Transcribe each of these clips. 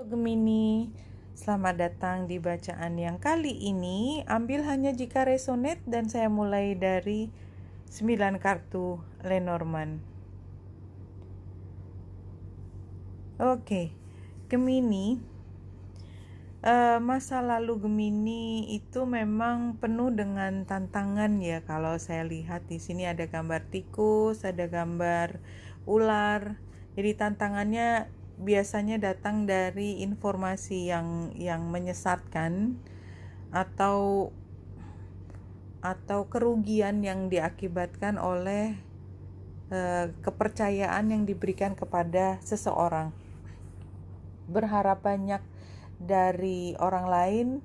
Gemini, selamat datang di bacaan yang kali ini. Ambil hanya jika resonate dan saya mulai dari 9 kartu Lenormand. Oke, Gemini. Masa lalu Gemini itu memang penuh dengan tantangan ya. Kalau saya lihat di sini ada gambar tikus, ada gambar ular. Jadi tantangannya biasanya datang dari informasi yang menyesatkan atau kerugian yang diakibatkan oleh kepercayaan yang diberikan kepada seseorang. Berharap banyak dari orang lain,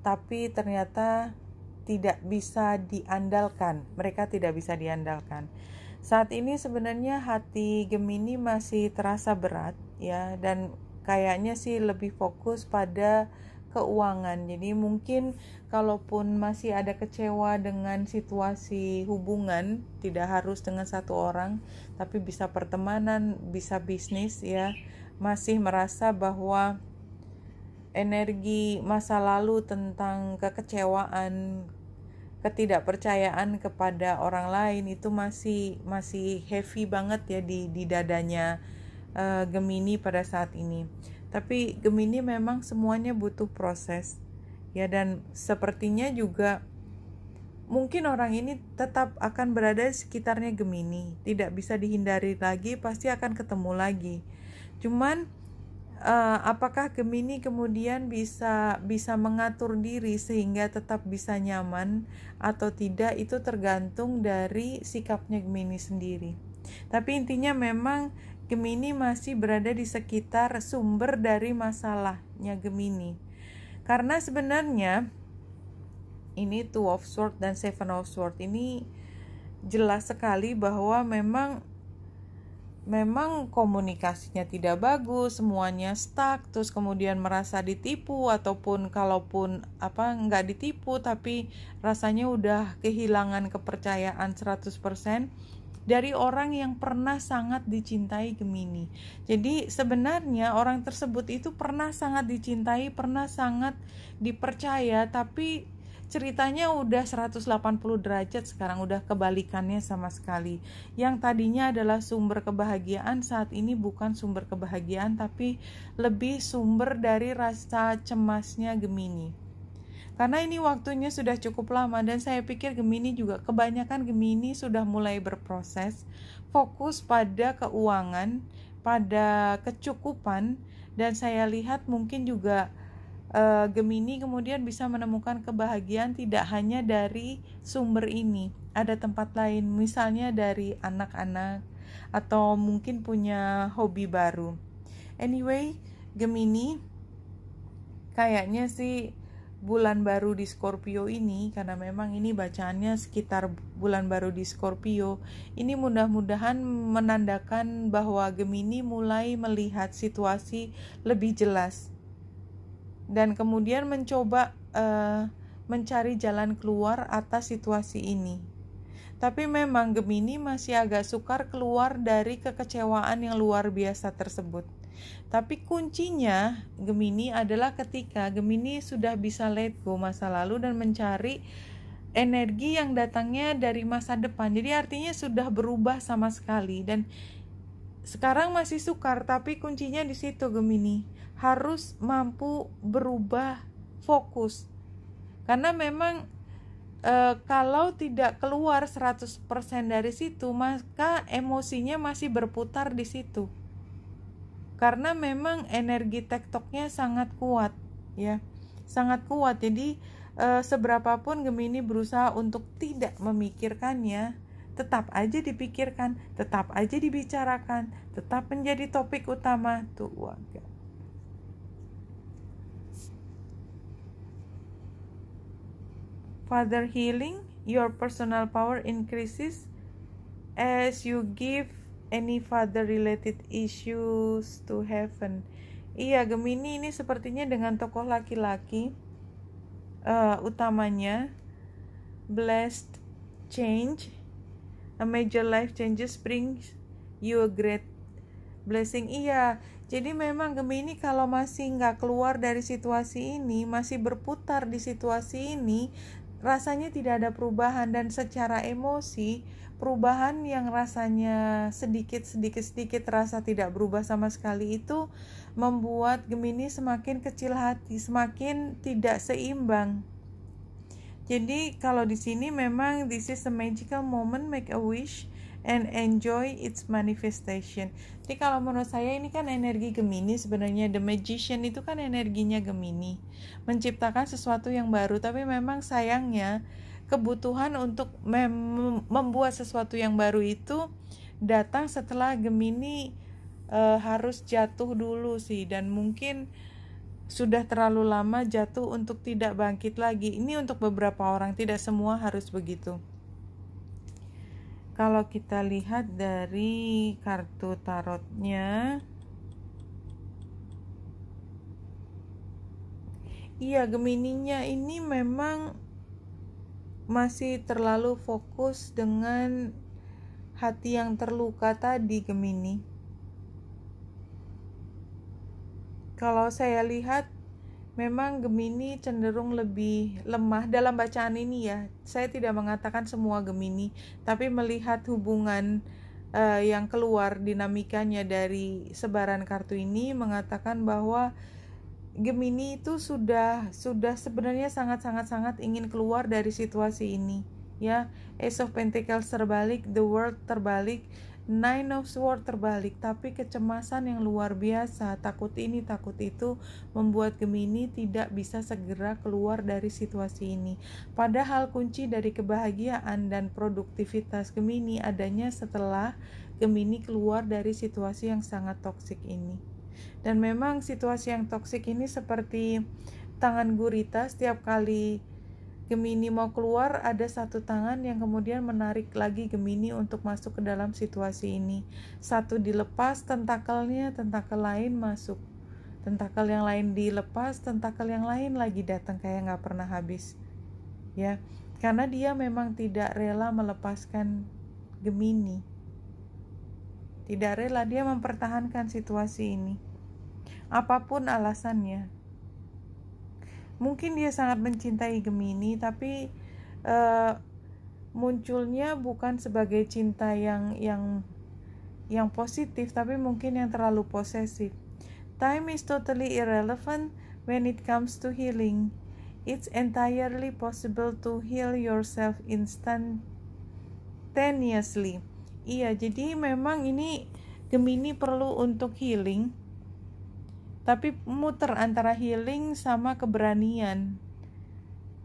tapi ternyata tidak bisa diandalkan. Mereka tidak bisa diandalkan. Saat ini sebenarnya hati Gemini masih terasa berat ya, dan kayaknya sih lebih fokus pada keuangan. Jadi mungkin kalaupun masih ada kecewa dengan situasi hubungan, tidak harus dengan satu orang, tapi bisa pertemanan, bisa bisnis ya, masih merasa bahwa energi masa lalu tentang kekecewaan, ketidakpercayaan kepada orang lain itu masih heavy banget ya di dadanya Gemini pada saat ini. Tapi Gemini memang semuanya butuh proses ya, dan sepertinya juga mungkin orang ini tetap akan berada di sekitarnya Gemini, tidak bisa dihindari lagi, pasti akan ketemu lagi. Cuman apakah Gemini kemudian bisa mengatur diri sehingga tetap bisa nyaman atau tidak, itu tergantung dari sikapnya Gemini sendiri. Tapi intinya memang Gemini masih berada di sekitar sumber dari masalahnya Gemini. Karena sebenarnya ini Two of Swords dan Seven of Swords ini jelas sekali bahwa memang komunikasinya tidak bagus, semuanya stuck, terus kemudian merasa ditipu, ataupun kalaupun nggak ditipu tapi rasanya udah kehilangan kepercayaan 100% dari orang yang pernah sangat dicintai Gemini. Jadi sebenarnya orang tersebut itu pernah sangat dicintai, pernah sangat dipercaya, tapi ceritanya udah 180 derajat sekarang, udah kebalikannya sama sekali. Yang tadinya adalah sumber kebahagiaan, saat ini bukan sumber kebahagiaan, tapi lebih sumber dari rasa cemasnya Gemini. Karena ini waktunya sudah cukup lama, dan saya pikir Gemini juga, kebanyakan Gemini sudah mulai berproses, fokus pada keuangan, pada kecukupan, dan saya lihat mungkin juga Gemini kemudian bisa menemukan kebahagiaan tidak hanya dari sumber ini, ada tempat lain, misalnya dari anak-anak atau mungkin punya hobi baru. Anyway, Gemini kayaknya sih bulan baru di Scorpio ini, karena memang ini bacaannya sekitar bulan baru di Scorpio, ini mudah-mudahan menandakan bahwa Gemini mulai melihat situasi lebih jelas dan kemudian mencoba mencari jalan keluar atas situasi ini. Tapi memang Gemini masih agak sukar keluar dari kekecewaan yang luar biasa tersebut. Tapi kuncinya Gemini adalah ketika Gemini sudah bisa let go masa lalu dan mencari energi yang datangnya dari masa depan. Jadi artinya sudah berubah sama sekali, dan sekarang masih sukar, tapi kuncinya di situ Gemini. Harus mampu berubah fokus. Karena memang kalau tidak keluar 100% dari situ, maka emosinya masih berputar di situ. Karena memang energi tektoknya sangat kuat ya. Sangat kuat. Jadi seberapapun Gemini berusaha untuk tidak memikirkannya, tetap aja dipikirkan, tetap aja dibicarakan, tetap menjadi topik utama tuh warga. Father healing, your personal power increases as you give any father related issues to heaven. Iya, Gemini ini sepertinya dengan tokoh laki-laki utamanya. Blessed change, a major life changes brings you a great blessing. Iya, Jadi memang Gemini kalau masih nggak keluar dari situasi ini, masih berputar di situasi ini, rasanya tidak ada perubahan. Dan secara emosi, perubahan yang rasanya sedikit rasa tidak berubah sama sekali itu membuat Gemini semakin kecil hati, semakin tidak seimbang. Jadi kalau di sini memang this is a magical moment, make a wish and enjoy its manifestation. Jadi kalau menurut saya ini kan energi Gemini, sebenarnya the magician itu kan energinya Gemini, menciptakan sesuatu yang baru. Tapi memang sayangnya kebutuhan untuk membuat sesuatu yang baru itu datang setelah Gemini harus jatuh dulu sih, dan mungkin sudah terlalu lama jatuh untuk tidak bangkit lagi. Ini untuk beberapa orang, tidak semua harus begitu. Kalau kita lihat dari kartu tarotnya, iya, Gemininya ini memang masih terlalu fokus dengan hati yang terluka tadi, Gemini. Kalau saya lihat memang Gemini cenderung lebih lemah dalam bacaan ini ya. Saya tidak mengatakan semua Gemini, tapi melihat hubungan yang keluar dinamikanya dari sebaran kartu ini mengatakan bahwa Gemini itu sudah sebenarnya sangat ingin keluar dari situasi ini ya. Ace of Pentacles terbalik, the World terbalik, Nine of Swords terbalik, tapi kecemasan yang luar biasa, takut ini takut itu membuat Gemini tidak bisa segera keluar dari situasi ini. Padahal kunci dari kebahagiaan dan produktivitas Gemini adanya setelah Gemini keluar dari situasi yang sangat toksik ini. Dan memang situasi yang toksik ini seperti tangan gurita, setiap kali Gemini mau keluar, ada satu tangan yang kemudian menarik lagi Gemini untuk masuk ke dalam situasi ini. Satu dilepas tentakelnya, tentakel lain masuk. Tentakel yang lain dilepas, tentakel yang lain lagi datang, kayak nggak pernah habis. Ya, karena dia memang tidak rela melepaskan Gemini. Tidak rela, dia mempertahankan situasi ini. Apapun alasannya. Mungkin dia sangat mencintai Gemini, tapi munculnya bukan sebagai cinta yang positif, tapi mungkin yang terlalu posesif. Time is totally irrelevant when it comes to healing. It's entirely possible to heal yourself instantaneously. Iya, jadi memang ini Gemini perlu untuk healing, tapi muter antara healing sama keberanian.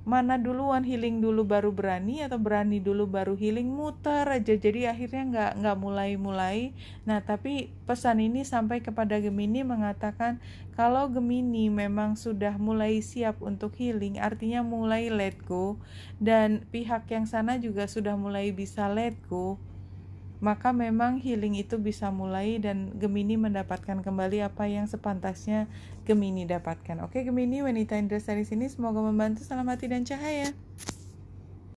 Mana duluan, healing dulu baru berani atau berani dulu baru healing, muter aja. Jadi akhirnya nggak mulai. Nah, tapi pesan ini sampai kepada Gemini mengatakan kalau Gemini memang sudah mulai siap untuk healing, artinya mulai let go, dan pihak yang sana juga sudah mulai bisa let go, maka memang healing itu bisa mulai dan Gemini mendapatkan kembali apa yang sepantasnya Gemini dapatkan. Oke Gemini, wanita Indra dari sini, semoga membantu. Salam hati dan cahaya.